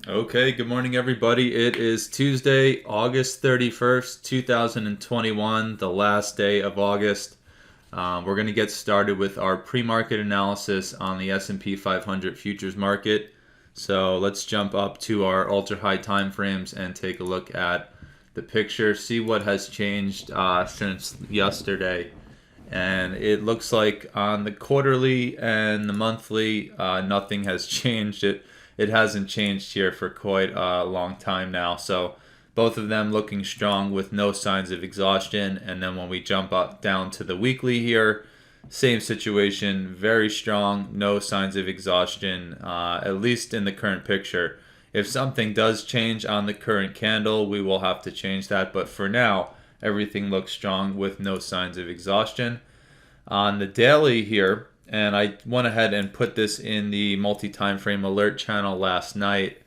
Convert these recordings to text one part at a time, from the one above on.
Okay, good morning, everybody. It is Tuesday, August 31st, 2021, the last day of August. We're going to get started with our pre-market analysis on the S&P 500 futures market. So let's jump up to our ultra-high time frames and take a look at the picture, see what has changed since yesterday. And it looks like on the quarterly and the monthly, nothing has changed. It hasn't changed here for quite a long time now. So both of them looking strong with no signs of exhaustion. And then when we jump up down to the weekly here, same situation, very strong, no signs of exhaustion, at least in the current picture. If something does change on the current candle, we will have to change that. But for now, everything looks strong with no signs of exhaustion. On the daily here, and I went ahead and put this in the multi-time frame alert channel last night.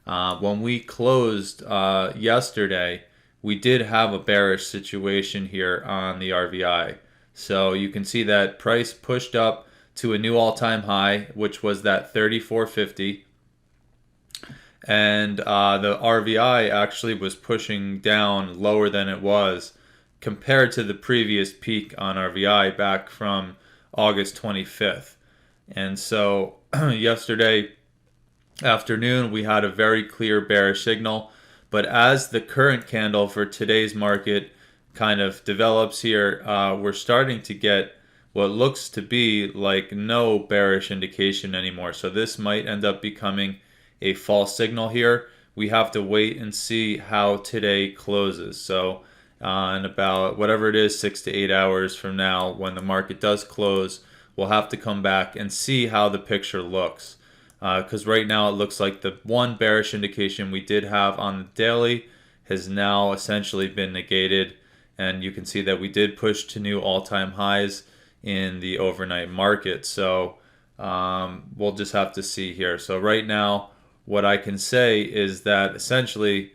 When we closed yesterday, we did have a bearish situation here on the RVI. So you can see that price pushed up to a new all-time high, which was that 34.50. And the RVI actually was pushing down lower than it was compared to the previous peak on RVI back from August 25th. And so yesterday afternoon we had a very clear bearish signal, but as the current candle for today's market kind of develops here, we're starting to get what looks to be like no bearish indication anymore. So this might end up becoming a false signal here. We have to wait and see how today closes. So in about whatever it is, 6 to 8 hours from now, when the market does close, we'll have to come back and see how the picture looks. Because right now it looks like the one bearish indication we did have on the daily has now essentially been negated. And you can see that we did push to new all-time highs in the overnight market. So we'll just have to see here. So right now, what I can say is that essentially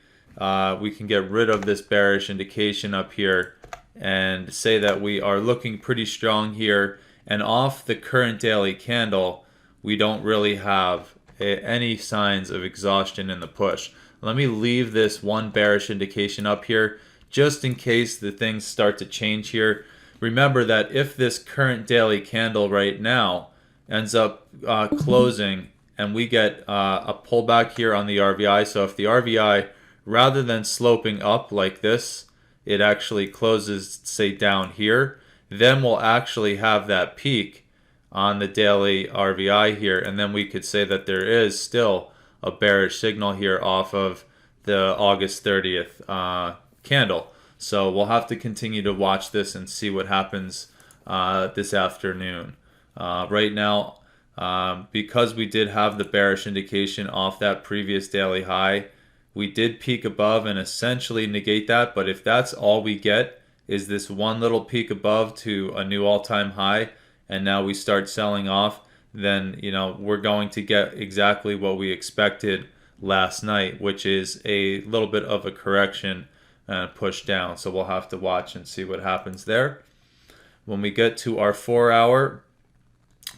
we can get rid of this bearish indication up here and say that we are looking pretty strong here. And off the current daily candle, we don't really have any signs of exhaustion in the push. Let me leave this one bearish indication up here just in case the things start to change here. Remember that if this current daily candle right now ends up closing and we get a pullback here on the RVI, so if the RVI, rather than sloping up like this, it actually closes, say, down here, then we'll actually have that peak on the daily RVI here, and then we could say that there is still a bearish signal here off of the August 30th candle. So we'll have to continue to watch this and see what happens this afternoon. Right now, because we did have the bearish indication off that previous daily high, we did peak above and essentially negate that. But if that's all we get is this one little peak above to a new all-time high, and now we start selling off, then we're going to get exactly what we expected last night, which is a little bit of a correction and push down. So we'll have to watch and see what happens there. When we get to our 4-hour,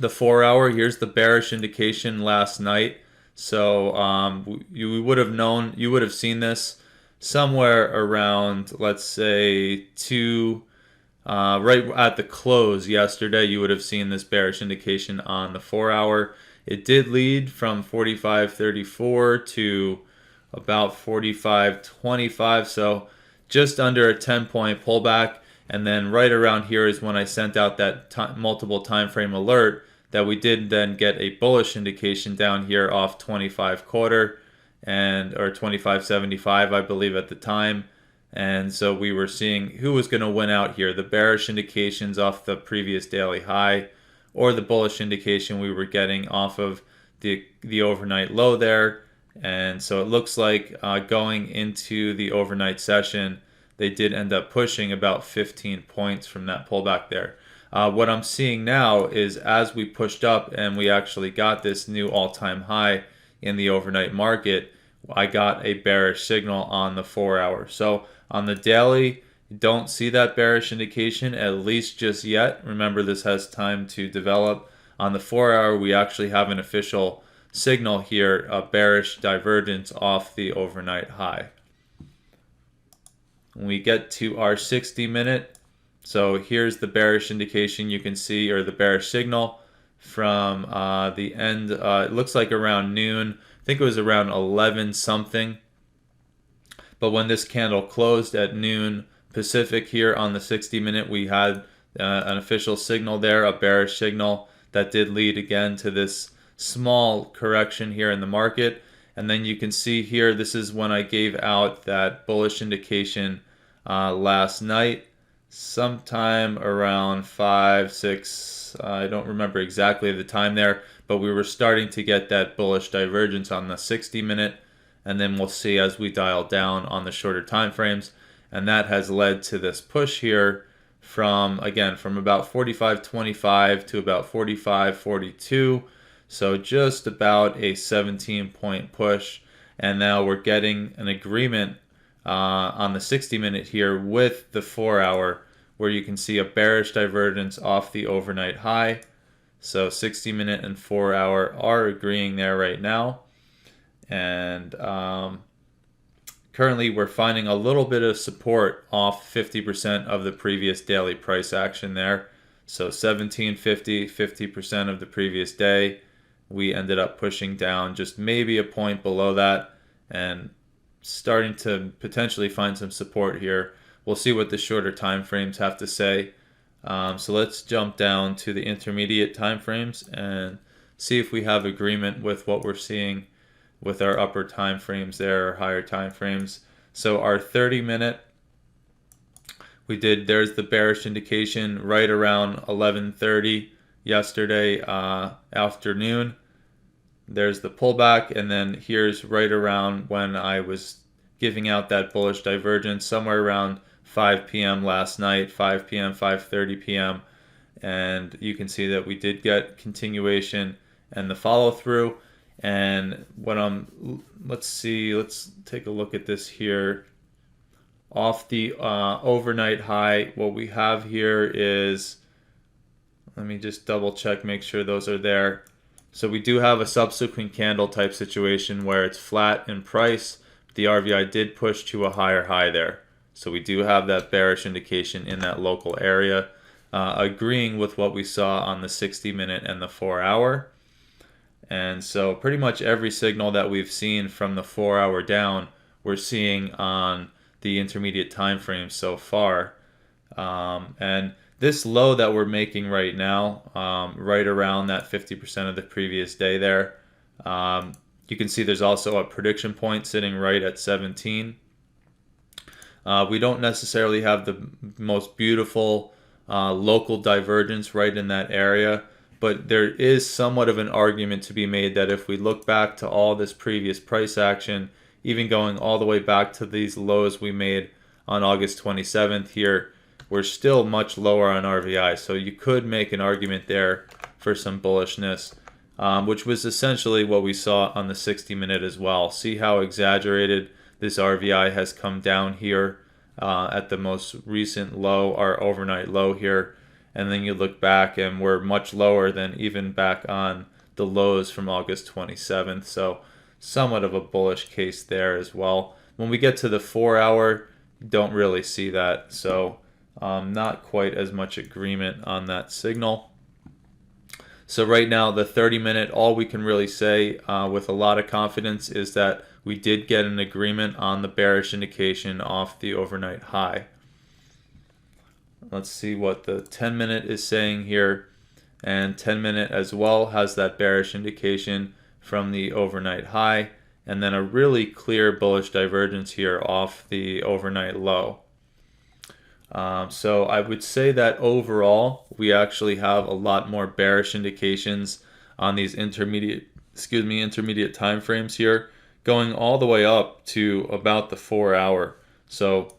the 4-hour, here's the bearish indication last night. So you would have known, you would have seen this somewhere around, let's say, right at the close yesterday. You would have seen this bearish indication on the 4-hour. It did lead from 45.34 to about 45.25, so just under a 10-point pullback. And then right around here is when I sent out that multiple time frame alert that we did then get a bullish indication down here off 25 quarter or 25.75, I believe, at the time. And so we were seeing who was going to win out here, the bearish indications off the previous daily high or the bullish indication we were getting off of the overnight low there. And so it looks like going into the overnight session, they did end up pushing about 15 points from that pullback there. What I'm seeing now is as we pushed up and we actually got this new all-time high in the overnight market, I got a bearish signal on the 4-hour. So on the daily, don't see that bearish indication, at least just yet. Remember, this has time to develop. On the 4-hour, we actually have an official signal here, a bearish divergence off the overnight high. When we get to our 60-minute, so here's the bearish indication you can see, or the bearish signal from the end. It looks like around noon. I think it was around 11 something. But when this candle closed at noon Pacific here on the 60-minute, we had an official signal there, a bearish signal that did lead again to this small correction here in the market. And then you can see here, this is when I gave out that bullish indication last night, sometime around 5, 6, I don't remember exactly the time there, but we were starting to get that bullish divergence on the 60-minute, and then we'll see as we dial down on the shorter time frames. And that has led to this push here from about 45.25 to about 45.42. So just about a 17-point push. And now we're getting an agreement on the 60-minute here with the 4-hour, where you can see a bearish divergence off the overnight high. So 60-minute and 4-hour are agreeing there right now. And currently we're finding a little bit of support off 50% of the previous daily price action there. So 1750, 50% of the previous day. We ended up pushing down just maybe a point below that and starting to potentially find some support here. We'll see what the shorter time frames have to say. So let's jump down to the intermediate time frames and see if we have agreement with what we're seeing with our upper time frames there, or higher time frames. So our 30-minute, there's the bearish indication right around 11:30 yesterday afternoon. There's the pullback, and then here's right around when I was giving out that bullish divergence, somewhere around 5 p.m. last night, 5 p.m., 5:30 p.m. And you can see that we did get continuation and the follow through. And let's take a look at this here. Off the overnight high, what we have here is, let me just double check, make sure those are there. So we do have a subsequent candle type situation where it's flat in price. The RVI did push to a higher high there. So we do have that bearish indication in that local area, agreeing with what we saw on the 60-minute and the 4-hour. And so pretty much every signal that we've seen from the 4-hour down, we're seeing on the intermediate time frame so far. And this low that we're making right now, right around that 50% of the previous day there, you can see there's also a prediction point sitting right at 17. We don't necessarily have the most beautiful local divergence right in that area, but there is somewhat of an argument to be made that if we look back to all this previous price action, even going all the way back to these lows we made on August 27th here, we're still much lower on RVI. So you could make an argument there for some bullishness, which was essentially what we saw on the 60-minute as well. See how exaggerated this RVI has come down here at the most recent low, our overnight low here. And then you look back and we're much lower than even back on the lows from August 27th. So somewhat of a bullish case there as well. When we get to the 4-hour, don't really see that. So not quite as much agreement on that signal. So right now, the 30-minute, all we can really say with a lot of confidence is that we did get an agreement on the bearish indication off the overnight high. Let's see what the 10-minute is saying here. And 10-minute as well has that bearish indication from the overnight high. And then a really clear bullish divergence here off the overnight low. So I would say that overall, we actually have a lot more bearish indications on these intermediate time frames here, going all the way up to about the 4-hour. So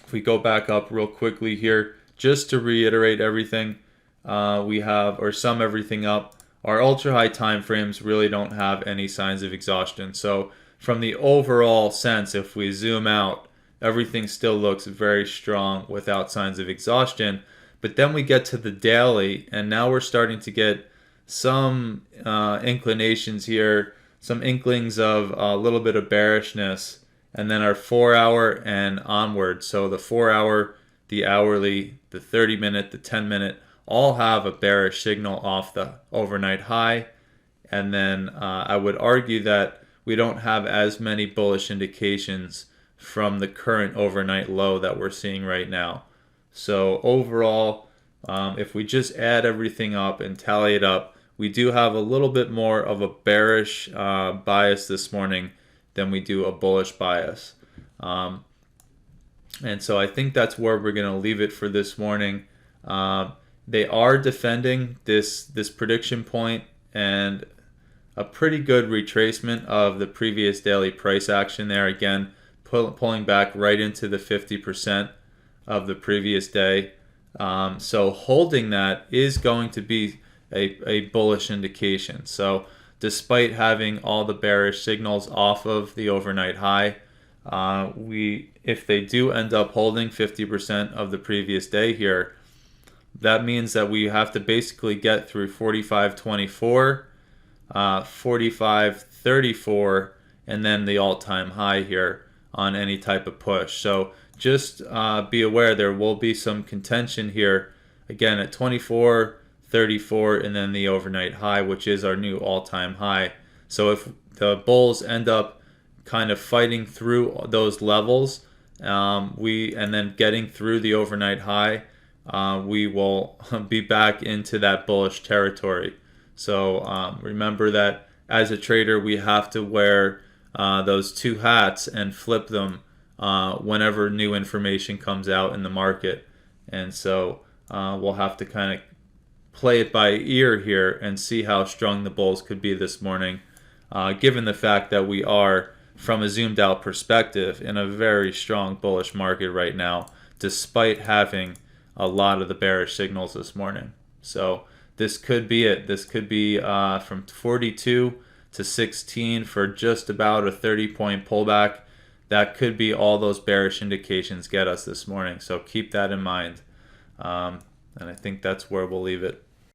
if we go back up real quickly here, just to reiterate everything, we have, or sum everything up, our ultra high time frames really don't have any signs of exhaustion. So from the overall sense, if we zoom out, everything still looks very strong without signs of exhaustion. But then we get to the daily, and now we're starting to get some inclinations here, some inklings of a little bit of bearishness, and then our 4-hour and onward. So the 4-hour, the hourly, the 30-minute, the 10-minute, all have a bearish signal off the overnight high. And then I would argue that we don't have as many bullish indications from the current overnight low that we're seeing right now. So overall, if we just add everything up and tally it up, we do have a little bit more of a bearish bias this morning than we do a bullish bias. And so I think that's where we're going to leave it for this morning. They are defending this prediction point and a pretty good retracement of the previous daily price action there. Again, pulling back right into the 50% of the previous day. So holding that is going to be a bullish indication. So despite having all the bearish signals off of the overnight high, if they do end up holding 50% of the previous day here, that means that we have to basically get through 45.24, 45.34, and then the all-time high here on any type of push. So just be aware there will be some contention here again at 24.34 and then the overnight high, which is our new all-time high. So if the bulls end up kind of fighting through those levels, and then getting through the overnight high, we will be back into that bullish territory. So remember that as a trader, we have to wear those two hats and flip them whenever new information comes out in the market. And so we'll have to kind of play it by ear here and see how strong the bulls could be this morning, given the fact that we are, from a zoomed out perspective, in a very strong bullish market right now, despite having a lot of the bearish signals this morning. So this could be it. This could be from 42 to 16 for just about a 30-point pullback. That could be all those bearish indications get us this morning. So keep that in mind. And I think that's where we'll leave it.